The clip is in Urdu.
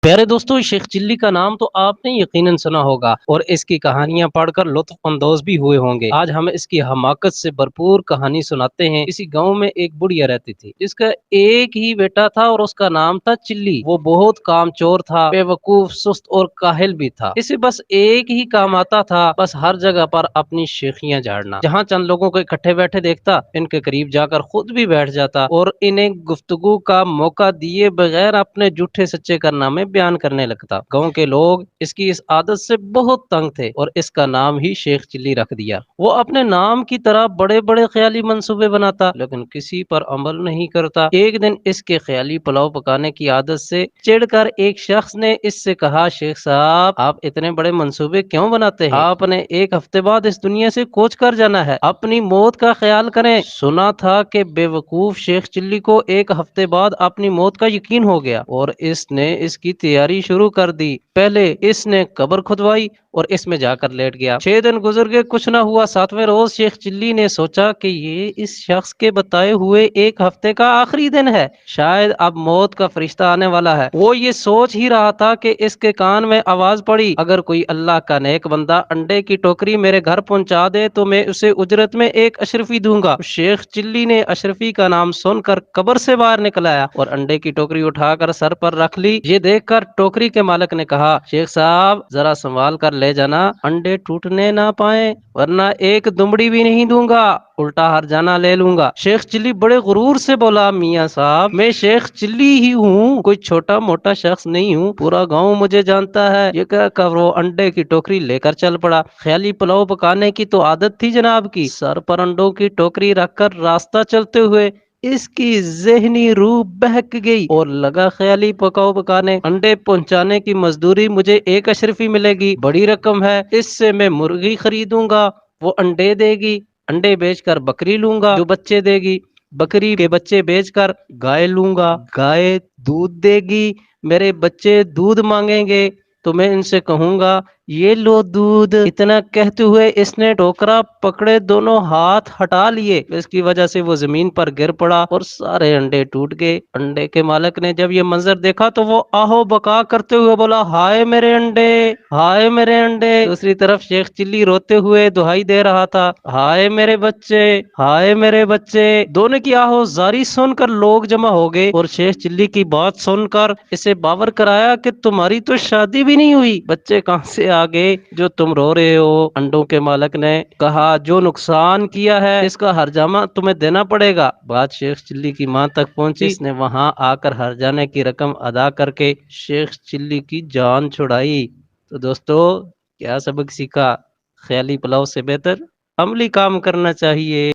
پیارے دوستو، شیخ چلی کا نام تو آپ نے یقیناً سنا ہوگا اور اس کی کہانیاں پڑھ کر لطف اندوز بھی ہوئے ہوں گے۔ آج ہم اس کی حماقت سے بھرپور کہانی سناتے ہیں۔ کسی گاؤں میں ایک بڑھیا رہتی تھی جس کا ایک ہی بیٹا تھا اور اس کا نام تھا چلی۔ وہ بہت کام چور تھا، بے وقوف، سست اور کاہل بھی تھا۔ اسے بس ایک ہی کام آتا تھا، بس ہر جگہ پر اپنی شیخیاں جھاڑنا۔ جہاں چند لوگوں کو اکٹھے بیٹھے دیکھتا، ان کے قریب جا کر خود بھی بیٹھ جاتا اور انہیں گفتگو کا موقع دیے بغیر اپنے جھوٹے سچے کارنامے بیان کرنے لگتا۔ گاؤں کے لوگ اس کی اس عادت سے بہت تنگ تھے اور اس کا نام ہی شیخ چلی رکھ دیا۔ وہ اپنے نام کی طرح بڑے بڑے خیالی منصوبے بناتا لیکن کسی پر عمل نہیں کرتا۔ ایک دن اس کے خیالی پلاؤ پکانے کی عادت سے چڑھ کر ایک شخص نے اس سے کہا، شیخ صاحب، آپ اتنے بڑے منصوبے کیوں بناتے ہیں؟ آپ نے ایک ہفتے بعد اس دنیا سے کوچ کر جانا ہے، اپنی موت کا خیال کریں۔ سنا تھا کہ بے وقوف شیخ چلی کو ایک ہفتے بعد اپنی موت کا یقین ہو گیا اور اس نے اس کی تیاری شروع کر دی۔ پہلے اس نے قبر کھدوائی اور اس میں جا کر لیٹ گیا۔ 6 دن گزر گئے، کچھ نہ ہوا۔ 7ویں روز شیخ چلی نے سوچا کہ یہ اس شخص کے بتائے ہوئے ایک ہفتے کا آخری دن ہے، شاید اب موت کا فرشتہ آنے والا ہے۔ وہ یہ سوچ ہی رہا تھا کہ اس کے کان میں آواز پڑی، اگر کوئی اللہ کا نیک بندہ انڈے کی ٹوکری میرے گھر پہنچا دے تو میں اسے اجرت میں ایک اشرفی دوں گا۔ شیخ چلی نے اشرفی کا نام سن کر قبر سے باہر نکل آیا اور انڈے کی ٹوکری اٹھا کر سر پر رکھ لی۔ یہ دیکھ کر ٹوکری کے مالک نے کہا، شیخ صاحب، ذرا سنبھال کر لے جانا، انڈے ٹوٹنے نہ پائیں ورنہ ایک دمڑی بھی نہیں دوں گا، الٹا ہر جانا لے لوں گا۔ شیخ چلی بڑے غرور سے بولا، میاں صاحب، میں شیخ چلی ہی ہوں، کوئی چھوٹا موٹا شخص نہیں ہوں، پورا گاؤں مجھے جانتا ہے۔ یہ کہہ کر وہ انڈے کی ٹوکری لے کر چل پڑا۔ خیالی پلاؤ پکانے کی تو عادت تھی جناب کی۔ سر پر انڈوں کی ٹوکری رکھ کر راستہ چلتے ہوئے اس کی ذہنی روح بہک گئی اور لگا خیالی پکاؤ پکانے۔ انڈے پہنچانے کی مزدوری مجھے ایک اشرفی ملے گی، بڑی رقم ہے، اس سے میں مرغی خریدوں گا، وہ انڈے دے گی، انڈے بیچ کر بکری لوں گا جو بچے دے گی، بکری کے بچے بیچ کر گائے لوں گا، گائے دودھ دے گی، میرے بچے دودھ مانگیں گے تو میں ان سے کہوں گا، یہ لو دودھ۔ اتنا کہتے ہوئے اس نے ٹوکرا پکڑے دونوں ہاتھ ہٹا لیے، اس کی وجہ سے وہ زمین پر گر پڑا اور سارے انڈے ٹوٹ گئے۔ انڈے کے مالک نے جب یہ منظر دیکھا تو وہ آہو بکا کرتے ہوئے بولا، ہائے میرے انڈے، ہائے میرے انڈے۔ دوسری طرف شیخ چلی روتے ہوئے دہائی دے رہا تھا، ہائے میرے بچے، ہائے میرے بچے۔ دونوں کی آہو زاری سن کر لوگ جمع ہو گئے اور شیخ چلی کی بات سن کر اسے باور کرایا کہ تمہاری تو شادی بھی نہیں ہوئی، بچے کہاں سے آ گئے جو تم رو رہے ہو؟ انڈوں کے مالک نے کہا، جو نقصان کیا ہے اس کا ہرجامہ تمہیں دینا پڑے گا۔ بات شیخ چلی کی ماں تک پہنچی، اس نے وہاں آ کر ہرجانے کی رقم ادا کر کے شیخ چلی کی جان چھڑائی۔ تو دوستو، کیا سبق سیکھا؟ خیالی پلاؤ سے بہتر عملی کام کرنا چاہیے۔